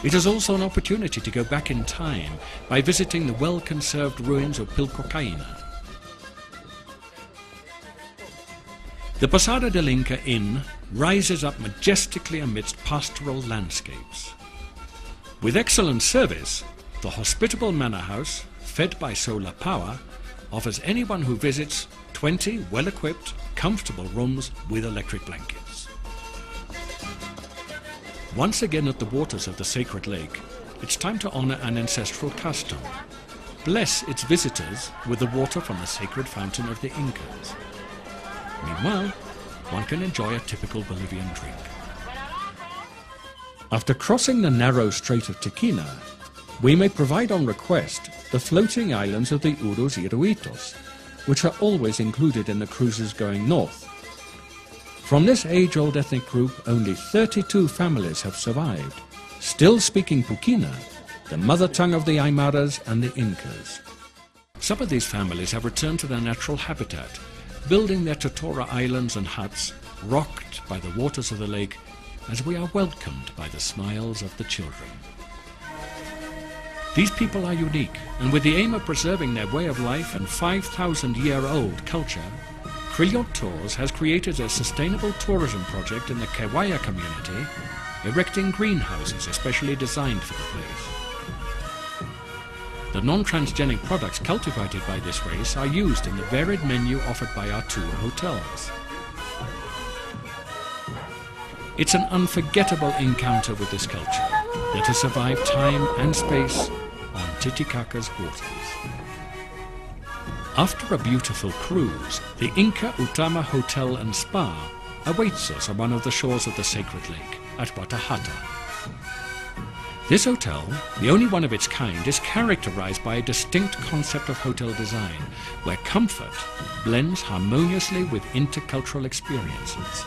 It is also an opportunity to go back in time by visiting the well-conserved ruins of Pilcocaina. The Posada del Inca Inn rises up majestically amidst pastoral landscapes. With excellent service, the hospitable manor house, fed by solar power, offers anyone who visits 20 well-equipped, comfortable rooms with electric blankets. Once again at the waters of the sacred lake, it's time to honor an ancestral custom. Bless its visitors with the water from the sacred fountain of the Incas. Meanwhile, one can enjoy a typical Bolivian drink. After crossing the narrow Strait of Tequina, we may provide on request the floating islands of the Urus Iruitos, which are always included in the cruises going north. From this age-old ethnic group, only 32 families have survived, still speaking Puquina, the mother tongue of the Aymaras and the Incas. Some of these families have returned to their natural habitat, building their Totora islands and huts, rocked by the waters of the lake, as we are welcomed by the smiles of the children. These people are unique, and with the aim of preserving their way of life and 5,000-year-old culture, Krillot Tours has created a sustainable tourism project in the Kewaya community, erecting greenhouses especially designed for the place. The non-transgenic products cultivated by this race are used in the varied menu offered by our tour hotels. It's an unforgettable encounter with this culture that has survived time and space on Titicaca's waters. After a beautiful cruise, the Inca Utama Hotel and Spa awaits us on one of the shores of the sacred lake at Watahata. This hotel, the only one of its kind, is characterized by a distinct concept of hotel design, where comfort blends harmoniously with intercultural experiences.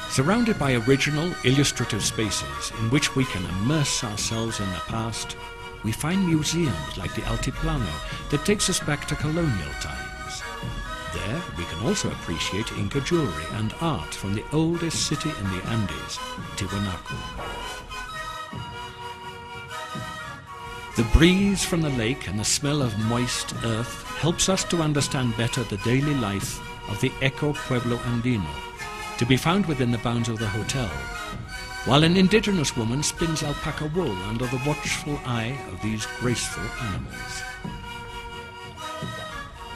Surrounded by original, illustrative spaces in which we can immerse ourselves in the past, we find museums like the Altiplano that takes us back to colonial times. There we can also appreciate Inca jewelry and art from the oldest city in the Andes, Tiwanaku. The breeze from the lake and the smell of moist earth helps us to understand better the daily life of the Eco Pueblo Andino, to be found within the bounds of the hotel, while an indigenous woman spins alpaca wool under the watchful eye of these graceful animals.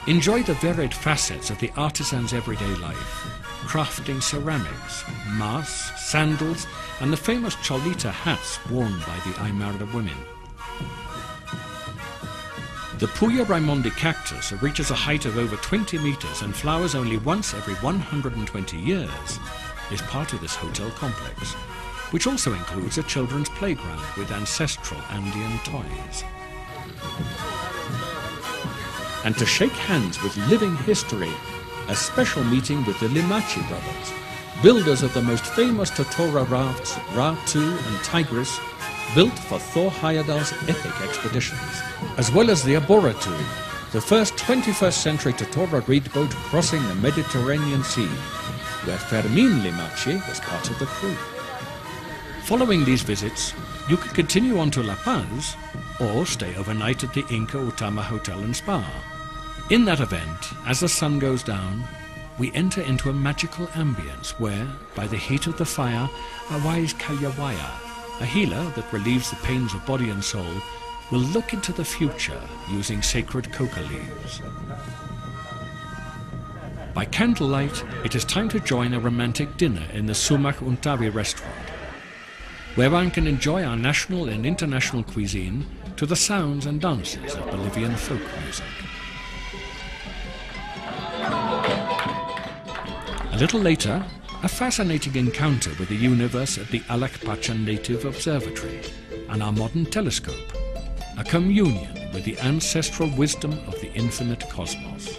Enjoy the varied facets of the artisan's everyday life, crafting ceramics, masks, sandals, and the famous cholita hats worn by the Aymara women. The Puya Raimondi cactus reaches a height of over 20 meters and flowers only once every 120 years, is part of this hotel complex, which also includes a children's playground with ancestral Andean toys. And to shake hands with living history, a special meeting with the Limachi brothers, builders of the most famous Totora rafts, Ra-2 and Tigris, built for Thor Heyerdahl's epic expeditions, as well as the Abora-2, the first 21st century Totora reed boat crossing the Mediterranean Sea, where Fermin Limachi was part of the crew. Following these visits, you can continue on to La Paz or stay overnight at the Inca Utama Hotel and Spa. In that event, as the sun goes down, we enter into a magical ambience where, by the heat of the fire, a wise Kayawaya, a healer that relieves the pains of body and soul, will look into the future using sacred coca leaves. By candlelight, it is time to join a romantic dinner in the Sumac Untabi restaurant, where one can enjoy our national and international cuisine to the sounds and dances of Bolivian folk music. A little later, a fascinating encounter with the universe at the Alakpacha Native Observatory and our modern telescope, a communion with the ancestral wisdom of the infinite cosmos.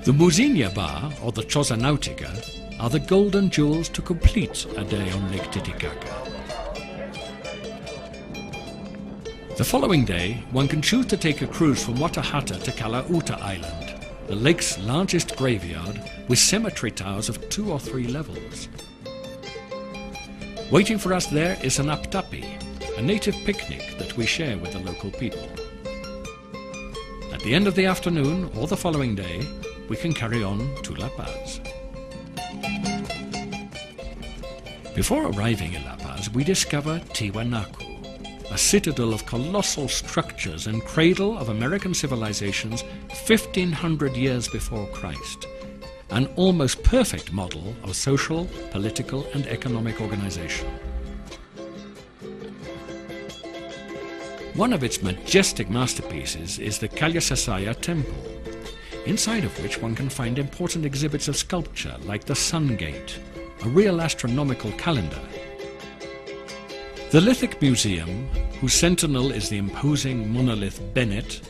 The Muzinha Bar, or the Choza Nautica, are the golden jewels to complete a day on Lake Titicaca. The following day, one can choose to take a cruise from Watahata to Kalauta Island, the lake's largest graveyard with cemetery towers of 2 or 3 levels. Waiting for us there is an aptapi, a native picnic that we share with the local people. At the end of the afternoon or the following day, we can carry on to La Paz. Before arriving in La Paz, we discover Tiwanaku, a citadel of colossal structures and cradle of American civilizations 1500 years before Christ, an almost perfect model of social, political and economic organization. One of its majestic masterpieces is the Kalyasasaya Temple, inside of which one can find important exhibits of sculpture like the Sun Gate, a real astronomical calendar. The Lithic Museum, whose sentinel is the imposing monolith Bennett,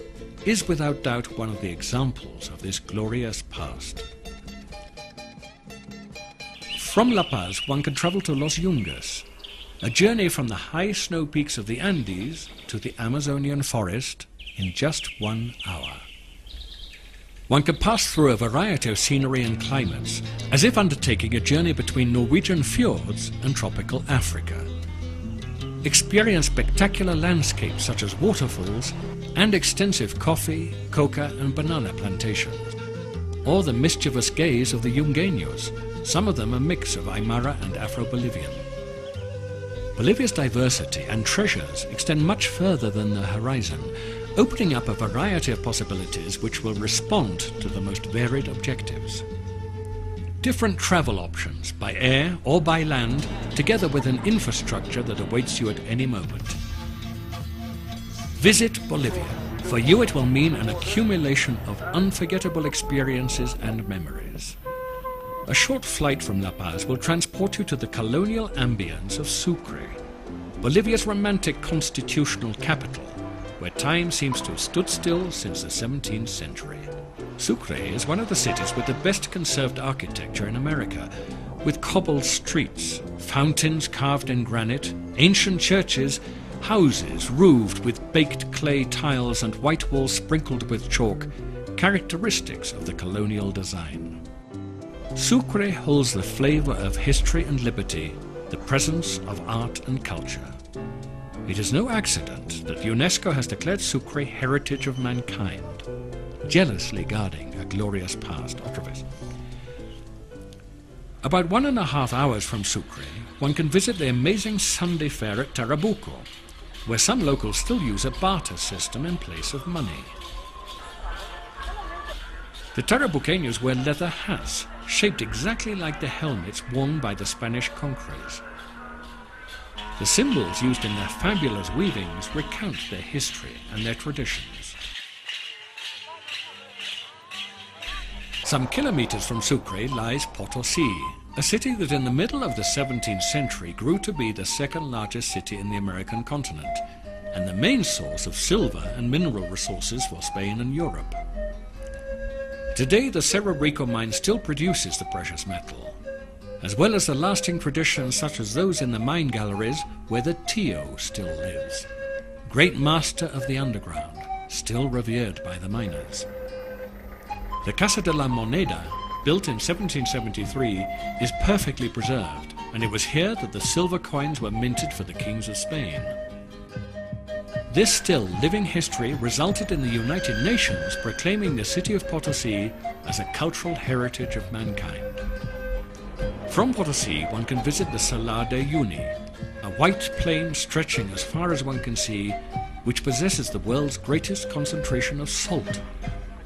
is without doubt one of the examples of this glorious past. From La Paz, one can travel to Los Yungas, a journey from the high snow peaks of the Andes to the Amazonian forest in just 1 hour. One can pass through a variety of scenery and climates, as if undertaking a journey between Norwegian fjords and tropical Africa. Experience spectacular landscapes such as waterfalls and extensive coffee, coca and banana plantations. Or the mischievous gaze of the Yungueños, some of them a mix of Aymara and Afro-Bolivian. Bolivia's diversity and treasures extend much further than the horizon, opening up a variety of possibilities which will respond to the most varied objectives. Different travel options, by air or by land, together with an infrastructure that awaits you at any moment. Visit Bolivia. For you it will mean an accumulation of unforgettable experiences and memories. A short flight from La Paz will transport you to the colonial ambience of Sucre, Bolivia's romantic constitutional capital, where time seems to have stood still since the 17th century. Sucre is one of the cities with the best conserved architecture in America, with cobbled streets, fountains carved in granite, ancient churches, houses roofed with baked clay tiles and white walls sprinkled with chalk, characteristics of the colonial design. Sucre holds the flavor of history and liberty, the presence of art and culture. It is no accident that UNESCO has declared Sucre Heritage of Mankind, jealously guarding a glorious past. About 1.5 hours from Sucre, one can visit the amazing Sunday fair at Tarabuco, where some locals still use a barter system in place of money. The Tarabuqueños wear leather hats, shaped exactly like the helmets worn by the Spanish conquerors. The symbols used in their fabulous weavings recount their history and their traditions. Some kilometers from Sucre lies Potosí, a city that in the middle of the 17th century grew to be the second largest city in the American continent, and the main source of silver and mineral resources for Spain and Europe. Today, the Cerro Rico mine still produces the precious metal, as well as the lasting traditions such as those in the mine galleries where the Tío still lives, great master of the underground, still revered by the miners. The Casa de la Moneda, built in 1773, is perfectly preserved, and it was here that the silver coins were minted for the kings of Spain. This still living history resulted in the United Nations proclaiming the city of Potosí as a cultural heritage of mankind. From Potosí, one can visit the Salar de Uyuni, a white plain stretching as far as one can see, which possesses the world's greatest concentration of salt,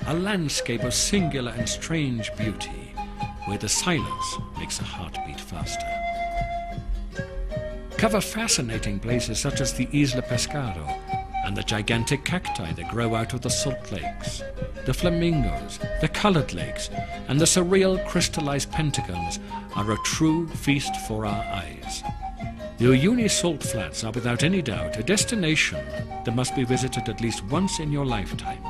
a landscape of singular and strange beauty, where the silence makes the heart beat faster. Cover fascinating places such as the Isla Pescado, and the gigantic cacti that grow out of the salt lakes, the flamingos, the colored lakes, and the surreal crystallized pentagons are a true feast for our eyes. The Uyuni salt flats are without any doubt a destination that must be visited at least once in your lifetime.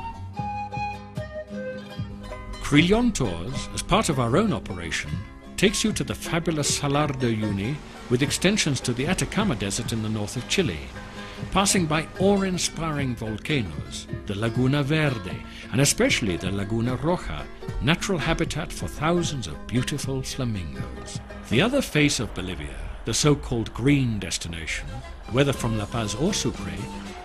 Crillon Tours, as part of our own operation, takes you to the fabulous Salar de Uyuni with extensions to the Atacama Desert in the north of Chile, passing by awe-inspiring volcanoes, the Laguna Verde, and especially the Laguna Roja, natural habitat for thousands of beautiful flamingos. The other face of Bolivia the so-called green destination, whether from La Paz or Sucre,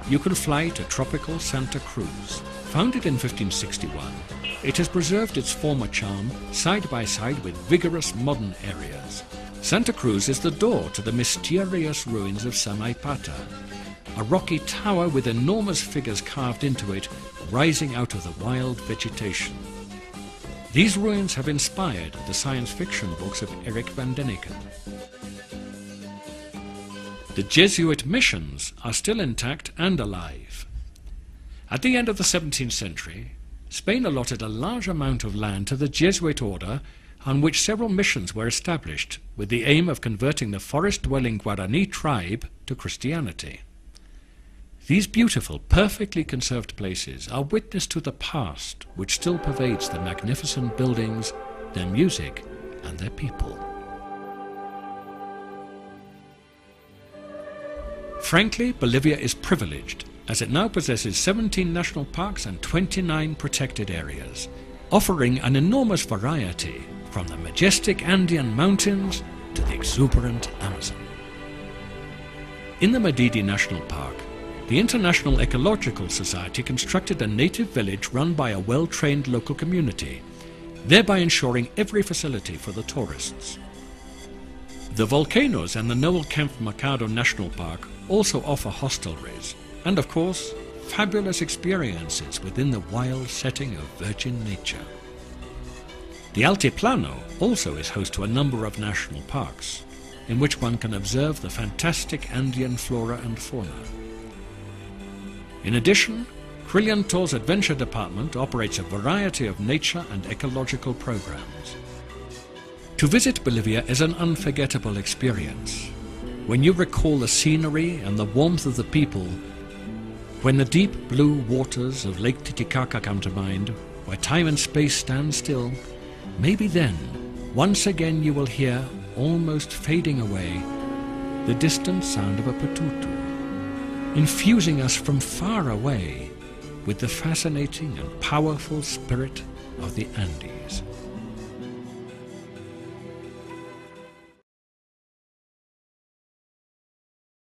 you can fly to tropical Santa Cruz. Founded in 1561, it has preserved its former charm side by side with vigorous modern areas. Santa Cruz is the door to the mysterious ruins of Samaipata, a rocky tower with enormous figures carved into it, rising out of the wild vegetation. These ruins have inspired the science fiction books of Eric van Deniken. The Jesuit missions are still intact and alive. At the end of the 17th century, Spain allotted a large amount of land to the Jesuit order, on which several missions were established with the aim of converting the forest-dwelling Guarani tribe to Christianity. These beautiful, perfectly conserved places are witness to the past which still pervades the magnificent buildings, their music, and their people. Frankly, Bolivia is privileged, as it now possesses 17 national parks and 29 protected areas, offering an enormous variety from the majestic Andean mountains to the exuberant Amazon. In the Madidi National Park, the International Ecological Society constructed a native village run by a well-trained local community, thereby ensuring every facility for the tourists. The volcanoes and the Noel Kempff Mercado National Park also offer hostelries and, of course, fabulous experiences within the wild setting of virgin nature. The Altiplano also is host to a number of national parks, in which one can observe the fantastic Andean flora and fauna. In addition, Krillian Tour's Adventure Department operates a variety of nature and ecological programs. To visit Bolivia is an unforgettable experience. When you recall the scenery and the warmth of the people, when the deep blue waters of Lake Titicaca come to mind, where time and space stand still, maybe then, once again you will hear, almost fading away, the distant sound of a patutu, infusing us from far away with the fascinating and powerful spirit of the Andes.